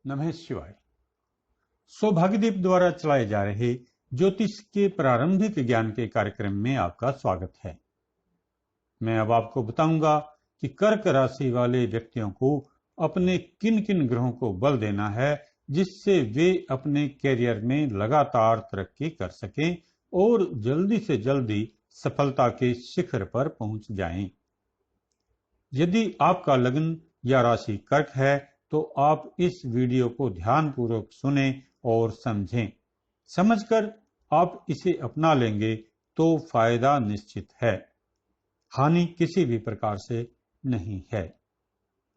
नमः शिवाय। सौभाग्यदीप द्वारा चलाए जा रहे ज्योतिष के प्रारंभिक ज्ञान के कार्यक्रम में आपका स्वागत है। मैं अब आपको बताऊंगा कि कर्क राशि वाले व्यक्तियों को अपने किन किन ग्रहों को बल देना है जिससे वे अपने कैरियर में लगातार तरक्की कर सकें और जल्दी से जल्दी सफलता के शिखर पर पहुंच जाएं। यदि आपका लग्न या राशि कर्क है तो आप इस वीडियो को ध्यानपूर्वक सुनें और समझें। समझकर आप इसे अपना लेंगे तो फायदा निश्चित है, हानि किसी भी प्रकार से नहीं है।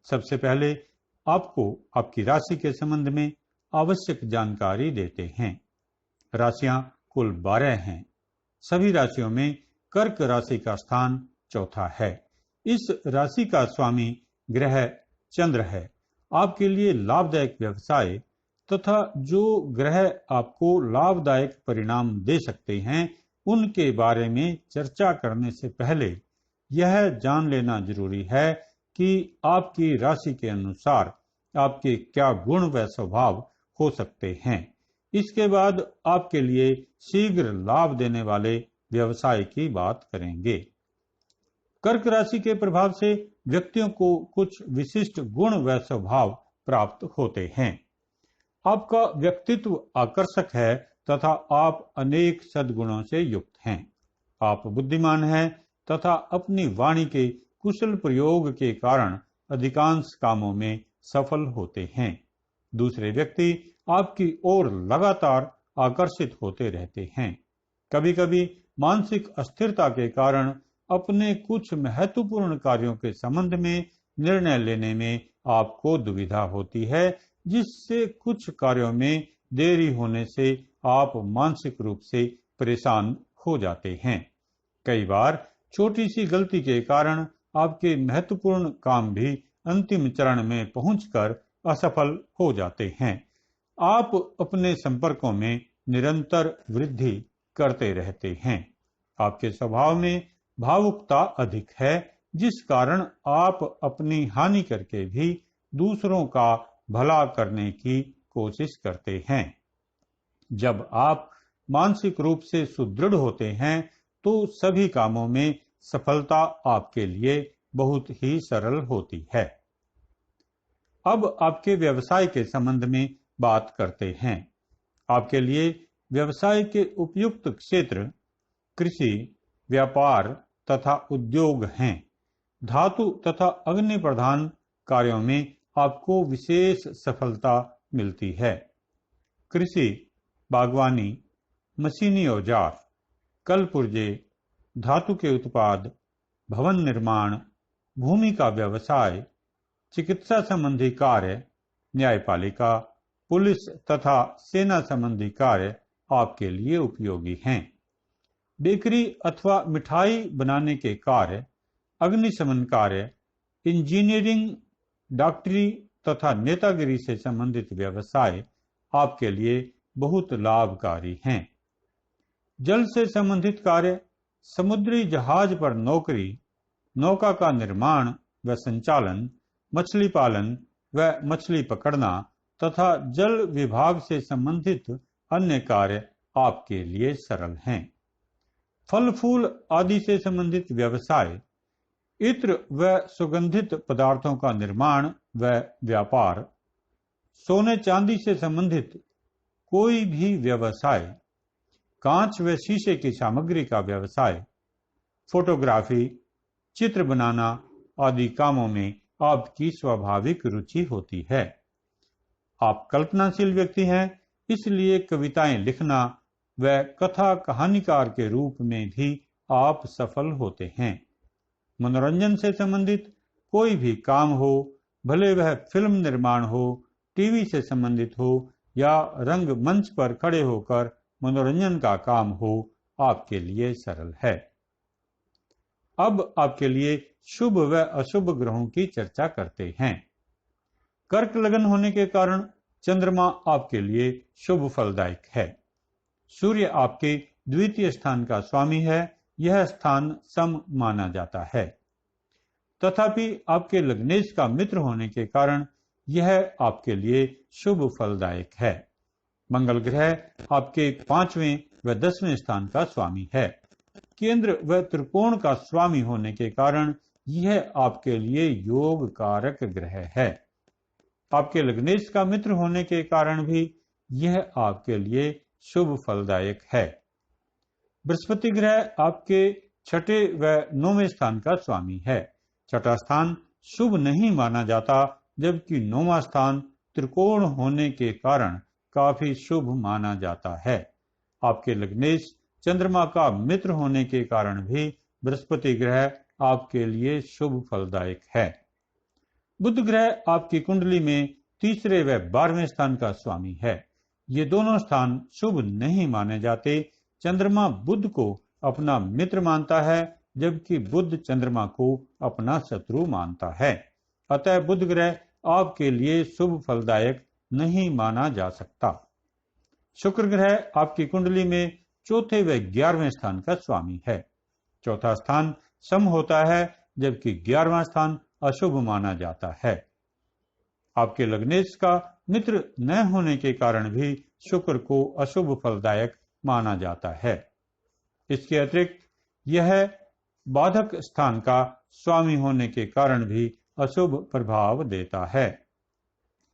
सबसे पहले आपको आपकी राशि के संबंध में आवश्यक जानकारी देते हैं। राशियां कुल 12 हैं। सभी राशियों में कर्क राशि का स्थान चौथा है। इस राशि का स्वामी ग्रह चंद्र है। आपके लिए लाभदायक व्यवसाय तथा जो ग्रह आपको लाभदायक परिणाम दे सकते हैं उनके बारे में चर्चा करने से पहले यह जान लेना जरूरी है कि आपकी राशि के अनुसार आपके क्या गुण व स्वभाव हो सकते हैं। इसके बाद आपके लिए शीघ्र लाभ देने वाले व्यवसाय की बात करेंगे। कर्क राशि के प्रभाव से व्यक्तियों को कुछ विशिष्ट गुण व स्वभाव प्राप्त होते हैं। आपका व्यक्तित्व आकर्षक है तथा आप अनेक सद्गुणों से युक्त हैं। आप बुद्धिमान हैं तथा अपनी वाणी के कुशल प्रयोग के कारण अधिकांश कामों में सफल होते हैं। दूसरे व्यक्ति आपकी ओर लगातार आकर्षित होते रहते हैं। कभी कभी मानसिक अस्थिरता के कारण अपने कुछ महत्वपूर्ण कार्यों के संबंध में निर्णय लेने में आपको दुविधा होती है, जिससे कुछ कार्यों में देरी होने से आप मानसिक रूप से परेशान हो जाते हैं। कई बार छोटी सी गलती के कारण आपके महत्वपूर्ण काम भी अंतिम चरण में पहुंचकर असफल हो जाते हैं। आप अपने संपर्कों में निरंतर वृद्धि करते रहते हैं। आपके स्वभाव में भावुकता अधिक है, जिस कारण आप अपनी हानि करके भी दूसरों का भला करने की कोशिश करते हैं। जब आप मानसिक रूप से सुदृढ़ होते हैं तो सभी कामों में सफलता आपके लिए बहुत ही सरल होती है। अब आपके व्यवसाय के संबंध में बात करते हैं। आपके लिए व्यवसाय के उपयुक्त क्षेत्र कृषि, व्यापार तथा उद्योग हैं। धातु तथा अग्नि प्रधान कार्यों में आपको विशेष सफलता मिलती है। कृषि, बागवानी, मशीनी औजार, कल पुर्जे, धातु के उत्पाद, भवन निर्माण, भूमि का व्यवसाय, चिकित्सा संबंधी कार्य, न्यायपालिका, पुलिस तथा सेना संबंधी कार्य आपके लिए उपयोगी हैं। बेकरी अथवा मिठाई बनाने के कार्य, अग्निशमन कार्य, इंजीनियरिंग, डॉक्टरी तथा नेतागिरी से संबंधित व्यवसाय आपके लिए बहुत लाभकारी हैं। जल से संबंधित कार्य, समुद्री जहाज पर नौकरी, नौका का निर्माण व संचालन, मछली पालन व मछली पकड़ना तथा जल विभाग से संबंधित अन्य कार्य आपके लिए सरल हैं। फल फूल आदि से संबंधित व्यवसाय, इत्र व सुगंधित पदार्थों का निर्माण व व्यापार, सोने चांदी से संबंधित कोई भी व्यवसाय, कांच व शीशे की सामग्री का व्यवसाय, फोटोग्राफी, चित्र बनाना आदि कामों में आपकी स्वाभाविक रुचि होती है। आप कल्पनाशील व्यक्ति हैं, इसलिए कविताएं लिखना व कथा कहानीकार के रूप में भी आप सफल होते हैं। मनोरंजन से संबंधित कोई भी काम हो, भले वह फिल्म निर्माण हो, टीवी से संबंधित हो या रंग मंच पर खड़े होकर मनोरंजन का काम हो, आपके लिए सरल है। अब आपके लिए शुभ व अशुभ ग्रहों की चर्चा करते हैं। कर्क लग्न होने के कारण चंद्रमा आपके लिए शुभ फलदायक है। सूर्य आपके द्वितीय स्थान का स्वामी है। यह स्थान सम माना जाता है। तथापि आपके लग्नेश का मित्र होने के कारण यह आपके लिए शुभ फलदायक है। मंगल ग्रह आपके 5वें व 10वें स्थान का स्वामी है। केंद्र व त्रिकोण का स्वामी होने के कारण यह आपके लिए योग कारक ग्रह है। आपके लग्नेश का मित्र होने के कारण भी यह आपके लिए शुभ फलदायक है। बृहस्पति ग्रह आपके 6ठे व 9वें स्थान का स्वामी है। 6ठा स्थान शुभ नहीं माना जाता, जबकि 9वां स्थान त्रिकोण होने के कारण काफी शुभ माना जाता है। आपके लग्नेश चंद्रमा का मित्र होने के कारण भी बृहस्पति ग्रह आपके लिए शुभ फलदायक है। बुध ग्रह आपकी कुंडली में 3रे व 12वें स्थान का स्वामी है। ये दोनों स्थान शुभ नहीं माने जाते। चंद्रमा बुध को अपना मित्र मानता है, जबकि बुध चंद्रमा को अपना शत्रु मानता है। अतः बुध ग्रह आपके लिए शुभ फलदायक नहीं माना जा सकता। शुक्र ग्रह आपकी कुंडली में 4थे व 11वें स्थान का स्वामी है। 4था स्थान सम होता है, जबकि 11वां स्थान अशुभ माना जाता है। आपके लग्नेश का मित्र न होने के कारण भी शुक्र को अशुभ फलदायक माना जाता है। इसके अतिरिक्त यह बाधक स्थान का स्वामी होने के कारण भी अशुभ प्रभाव देता है।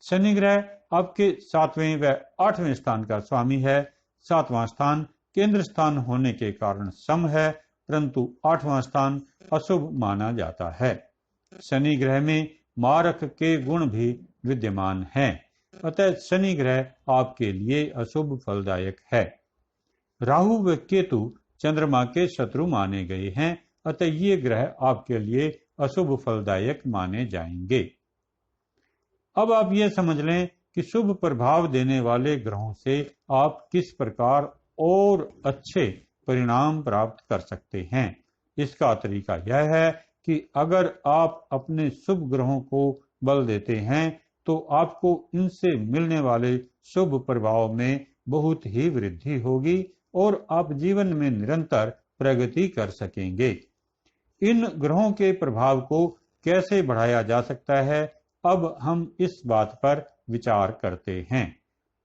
शनि ग्रह आपके 7वें व 8वें स्थान का स्वामी है। 7वां स्थान केंद्र स्थान होने के कारण सम है, परंतु 8वां स्थान अशुभ माना जाता है। शनि ग्रह में मारक के गुण भी विद्यमान हैं, अतः शनि ग्रह आपके लिए अशुभ फलदायक है। राहु व केतु चंद्रमा के शत्रु माने गए हैं, अतः ये ग्रह आपके लिए अशुभ फलदायक माने जाएंगे। अब आप ये समझ लें कि शुभ प्रभाव देने वाले ग्रहों से आप किस प्रकार और अच्छे परिणाम प्राप्त कर सकते हैं। इसका तरीका यह है कि अगर आप अपने शुभ ग्रहों को बल देते हैं तो आपको इनसे मिलने वाले शुभ प्रभाव में बहुत ही वृद्धि होगी और आप जीवन में निरंतर प्रगति कर सकेंगे। इन ग्रहों के प्रभाव को कैसे बढ़ाया जा सकता है, अब हम इस बात पर विचार करते हैं।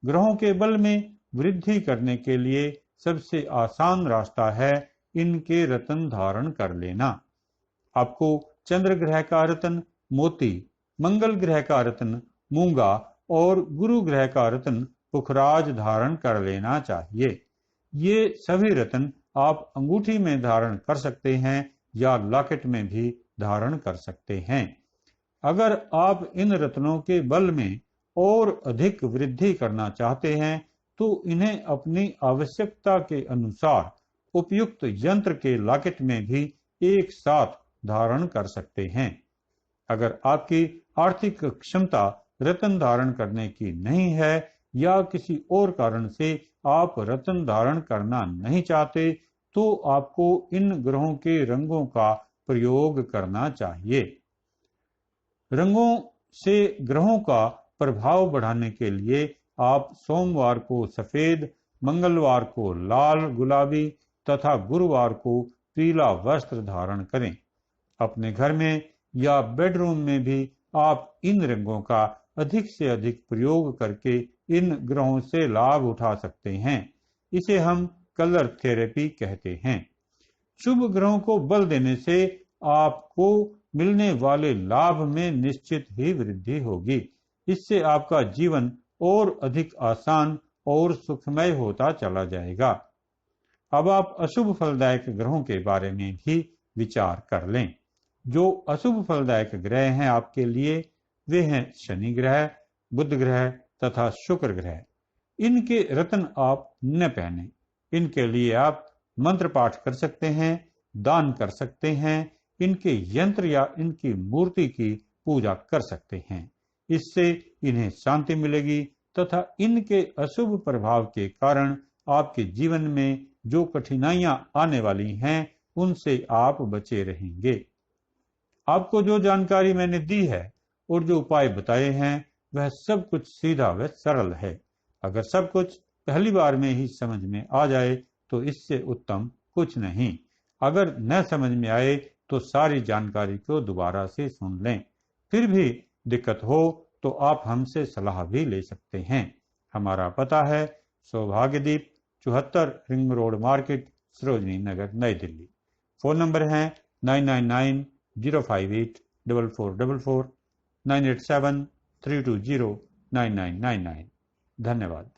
ग्रहों के बल में वृद्धि करने के लिए सबसे आसान रास्ता है इनके रत्न धारण कर लेना। आपको चंद्र ग्रह का रत्न मोती, मंगल ग्रह का रत्न मूंगा और गुरु ग्रह का रत्न पुखराज धारण कर लेना चाहिए। ये सभी रत्न आप अंगूठी में धारण कर सकते हैं या लॉकेट में भी धारण कर सकते हैं। अगर आप इन रत्नों के बल में और अधिक वृद्धि करना चाहते हैं तो इन्हें अपनी आवश्यकता के अनुसार उपयुक्त यंत्र के लॉकेट में भी एक साथ धारण कर सकते हैं। अगर आपकी आर्थिक क्षमता रत्न धारण करने की नहीं है या किसी और कारण से आप रत्न धारण करना नहीं चाहते तो आपको इन ग्रहों के रंगों का प्रयोग करना चाहिए। रंगों से ग्रहों का प्रभाव बढ़ाने के लिए आप सोमवार को सफेद, मंगलवार को लाल गुलाबी तथा गुरुवार को पीला वस्त्र धारण करें। अपने घर में या बेडरूम में भी आप इन रंगों का अधिक से अधिक प्रयोग करके इन ग्रहों से लाभ उठा सकते हैं। इसे हम कलर थेरेपी कहते हैं। शुभ ग्रहों को बल देने से आपको मिलने वाले लाभ में निश्चित ही वृद्धि होगी। इससे आपका जीवन और अधिक आसान और सुखमय होता चला जाएगा। अब आप अशुभ फलदायक ग्रहों के बारे में भी विचार कर लें। जो अशुभ फलदायक ग्रह हैं आपके लिए, वे हैं शनि ग्रह, बुध ग्रह तथा शुक्र ग्रह। इनके रत्न आप न पहने। इनके लिए आप मंत्र पाठ कर सकते हैं, दान कर सकते हैं, इनके यंत्र या इनकी मूर्ति की पूजा कर सकते हैं। इससे इन्हें शांति मिलेगी तथा इनके अशुभ प्रभाव के कारण आपके जीवन में जो कठिनाइयां आने वाली हैं उनसे आप बचे रहेंगे। आपको जो जानकारी मैंने दी है और जो उपाय बताए हैं वह सब कुछ सीधा व सरल है। अगर सब कुछ पहली बार में ही समझ में आ जाए तो इससे उत्तम कुछ नहीं। अगर न समझ में आए तो सारी जानकारी को दोबारा से सुन लें। फिर भी दिक्कत हो तो आप हमसे सलाह भी ले सकते हैं। हमारा पता है सौभाग्यदीप 74 ring road market, Sarojini Nagar, नई दिल्ली। फ़ोन नंबर हैं 9990584444, 987-320-9999। धन्यवाद।